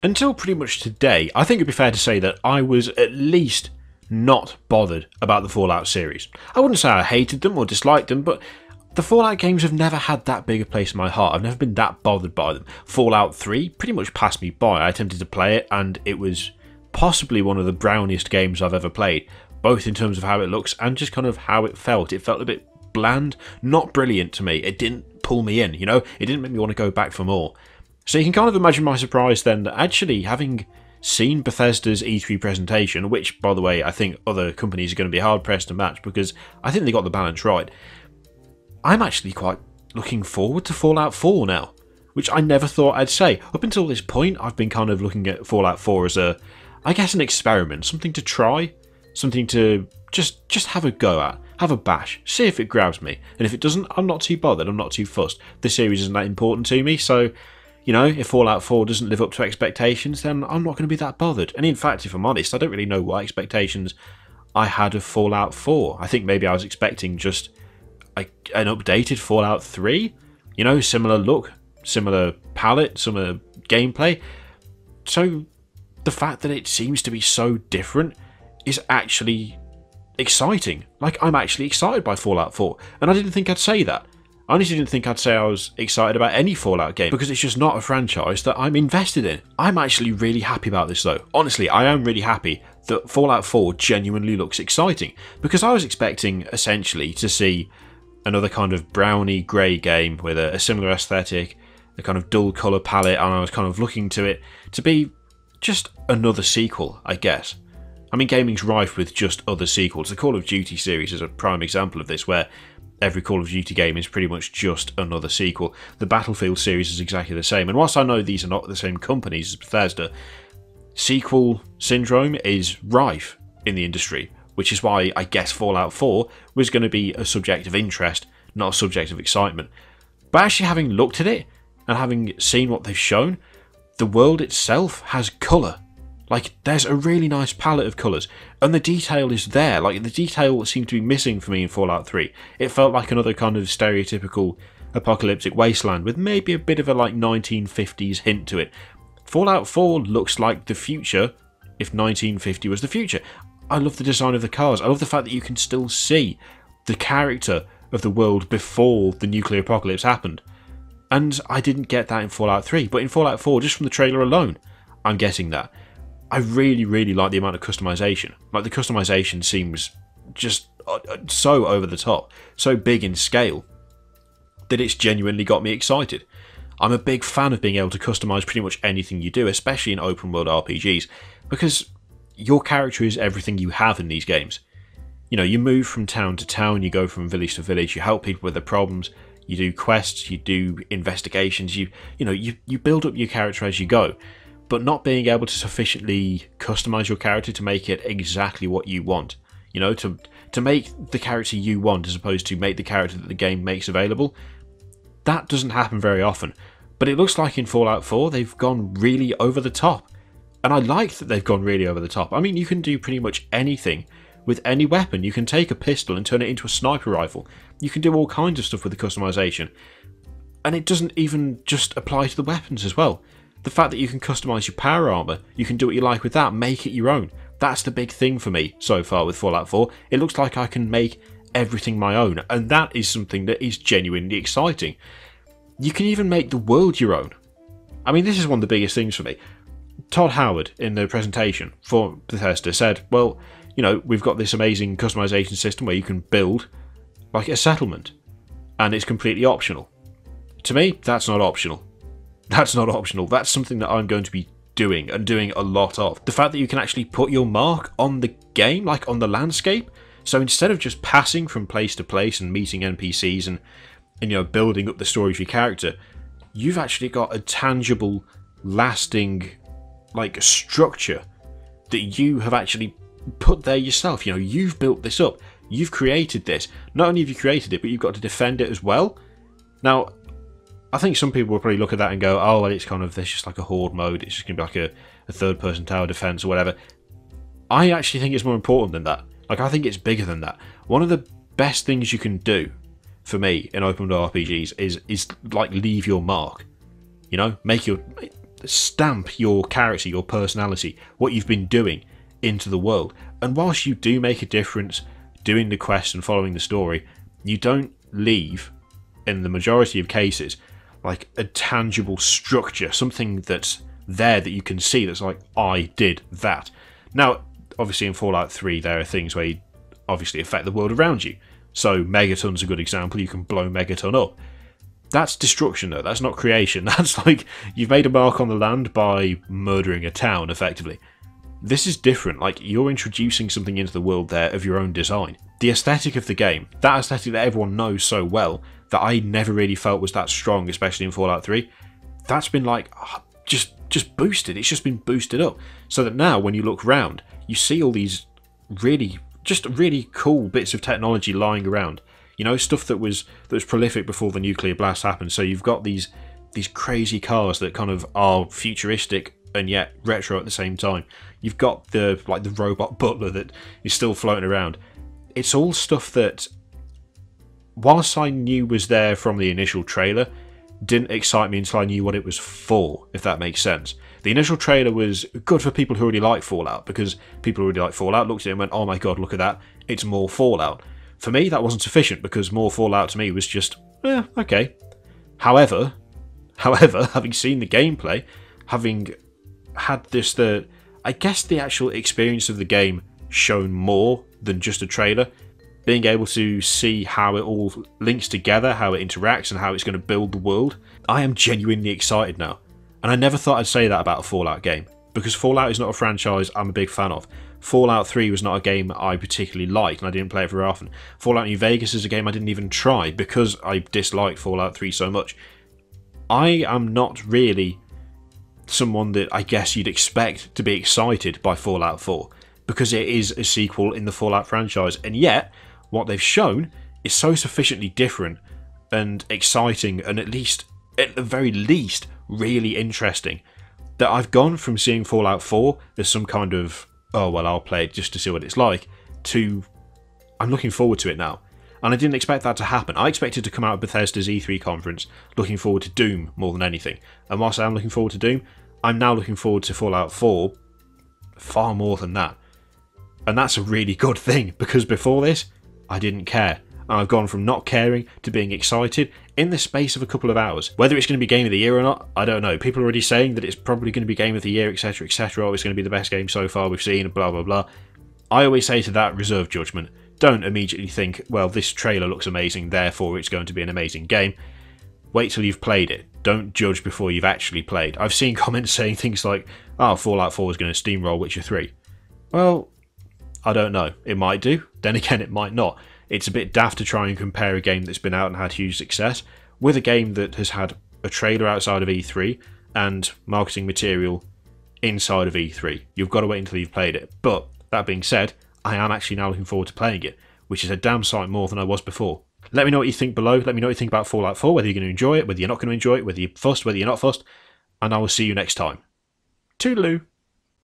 Until pretty much today, I think it'd be fair to say that I was at least not bothered about the Fallout series. I wouldn't say I hated them or disliked them, but the Fallout games have never had that big a place in my heart. I've never been that bothered by them. Fallout 3 pretty much passed me by. I attempted to play it, and it was possibly one of the browniest games I've ever played, both in terms of how it looks and just kind of how it felt. It felt a bit bland, not brilliant to me. It didn't pull me in, you know? It didn't make me want to go back for more. So you can kind of imagine my surprise then that actually having seen Bethesda's E3 presentation, which, by the way, I think other companies are going to be hard-pressed to match because I think they got the balance right, I'm actually quite looking forward to Fallout 4 now, which I never thought I'd say. Up until this point, I've been kind of looking at Fallout 4 as I guess an experiment, something to try, something to just have a go at, have a bash, see if it grabs me, and if it doesn't, I'm not too bothered, I'm not too fussed. The series isn't that important to me, so, you know, if Fallout 4 doesn't live up to expectations, then I'm not going to be that bothered. And in fact, if I'm honest, I don't really know what expectations I had of Fallout 4. I think maybe I was expecting just an updated Fallout 3, you know, similar look, similar palette, similar gameplay. So the fact that it seems to be so different is actually exciting. Like, I'm actually excited by Fallout 4, and I didn't think I'd say that. I honestly didn't think I'd say I was excited about any Fallout game, because it's just not a franchise that I'm invested in. I'm actually really happy about this though. Honestly, I am really happy that Fallout 4 genuinely looks exciting, because I was expecting essentially to see another kind of browny grey game with a similar aesthetic, a kind of dull colour palette, and I was kind of looking to it to be just another sequel, I guess. I mean, gaming's rife with just other sequels. The Call of Duty series is a prime example of this, where every Call of Duty game is pretty much just another sequel. The Battlefield series is exactly the same, and whilst I know these are not the same companies as Bethesda, sequel syndrome is rife in the industry, which is why I guess Fallout 4 was going to be a subject of interest, not a subject of excitement. But actually having looked at it, and having seen what they've shown, the world itself has colour. Like, there's a really nice palette of colours, and the detail is there. Like, the detail seemed to be missing for me in Fallout 3. It felt like another kind of stereotypical apocalyptic wasteland with maybe a bit of a like 1950s hint to it. Fallout 4 looks like the future if 1950 was the future. I love the design of the cars. I love the fact that you can still see the character of the world before the nuclear apocalypse happened. And I didn't get that in Fallout 3, but in Fallout 4, just from the trailer alone, I'm getting that. I really, really like the amount of customization. Like, the customization seems just so over the top, so big in scale, that it's genuinely got me excited. I'm a big fan of being able to customize pretty much anything you do, especially in open world RPGs, because your character is everything you have in these games. You know, you move from town to town, you go from village to village, you help people with their problems, you do quests, you do investigations, you build up your character as you go. But not being able to sufficiently customize your character to make it exactly what you want, you know, to make the character you want as opposed to make the character that the game makes available, that doesn't happen very often. But it looks like in Fallout 4 they've gone really over the top, and I like that they've gone really over the top. I mean, you can do pretty much anything with any weapon. You can take a pistol and turn it into a sniper rifle. You can do all kinds of stuff with the customization, and it doesn't even just apply to the weapons as well. The fact that you can customize your power armor, you can do what you like with that, make it your own. That's the big thing for me so far with Fallout 4. It looks like I can make everything my own, and that is something that is genuinely exciting. You can even make the world your own. I mean, this is one of the biggest things for me. Todd Howard, in the presentation for Bethesda, said, well, you know, we've got this amazing customization system where you can build like a settlement, and it's completely optional. To me, that's not optional. That's not optional. That's something that I'm going to be doing, and doing a lot of. The fact that you can actually put your mark on the game, like on the landscape. So instead of just passing from place to place and meeting NPCs and you know, building up the story of your character, you've actually got a tangible, lasting, like, structure that you have actually put there yourself. You know, you've built this up. You've created this. Not only have you created it, but you've got to defend it as well. Now, I think some people will probably look at that and go, oh, well, it's kind of, there's just like a horde mode, it's just going to be like a third-person tower defense or whatever. I actually think it's more important than that. Like, I think it's bigger than that. One of the best things you can do, for me, in open world RPGs is like, leave your mark. You know, make your... stamp your character, your personality, what you've been doing into the world. And whilst you do make a difference doing the quest and following the story, you don't leave, in the majority of cases, like a tangible structure, something that's there that you can see that's like, I did that. Now, obviously in Fallout 3 there are things where you obviously affect the world around you. So Megaton's a good example, you can blow Megaton up. That's destruction though, that's not creation. That's like, you've made a mark on the land by murdering a town, effectively. This is different, like you're introducing something into the world there of your own design. The aesthetic of the game, that aesthetic that everyone knows so well, that I never really felt was that strong, especially in Fallout 3, that's been like, just boosted, it's just been boosted up. So that now when you look round, you see all these really cool bits of technology lying around. You know, stuff that was prolific before the nuclear blast happened. So you've got these crazy cars that kind of are futuristic and yet retro at the same time. You've got the robot butler that is still floating around. It's all stuff that, whilst I knew was there from the initial trailer, didn't excite me until I knew what it was for, if that makes sense. The initial trailer was good for people who already like Fallout, because people who already like Fallout looked at it and went, oh my god, look at that, it's more Fallout. For me, that wasn't sufficient, because more Fallout to me was just, okay. However, having seen the gameplay, having had I guess the actual experience of the game shown more than just a trailer, being able to see how it all links together, how it interacts, and how it's going to build the world, I am genuinely excited now. And I never thought I'd say that about a Fallout game, because Fallout is not a franchise I'm a big fan of. Fallout 3 was not a game I particularly liked, and I didn't play it very often. Fallout New Vegas is a game I didn't even try, because I disliked Fallout 3 so much. I am not really someone that I guess you'd expect to be excited by Fallout 4, because it is a sequel in the Fallout franchise, and yet what they've shown is so sufficiently different and exciting, and at the very least really interesting, that I've gone from seeing Fallout 4 as some kind of, oh well, I'll play it just to see what it's like, to I'm looking forward to it now. And I didn't expect that to happen. I expected to come out of Bethesda's E3 conference looking forward to Doom more than anything. And whilst I'm looking forward to Doom, I'm now looking forward to Fallout 4 far more than that. And that's a really good thing, because before this, I didn't care. And I've gone from not caring to being excited in the space of a couple of hours. Whether it's going to be Game of the Year or not, I don't know. People are already saying that it's probably going to be Game of the Year, etc, etc, or it's going to be the best game so far we've seen, blah blah blah. I always say to that, reserve judgment. Don't immediately think, well, this trailer looks amazing, therefore it's going to be an amazing game. Wait till you've played it. Don't judge before you've actually played. I've seen comments saying things like, oh, Fallout 4 is going to steamroll Witcher 3. Well, I don't know. It might do. Then again, it might not. It's a bit daft to try and compare a game that's been out and had huge success with a game that has had a trailer outside of E3 and marketing material inside of E3. You've got to wait until you've played it. But that being said, I am actually now looking forward to playing it, which is a damn sight more than I was before. Let me know what you think below. Let me know what you think about Fallout 4, whether you're going to enjoy it, whether you're not going to enjoy it, whether you're fussed, whether you're not fussed, and I will see you next time. Toodaloo!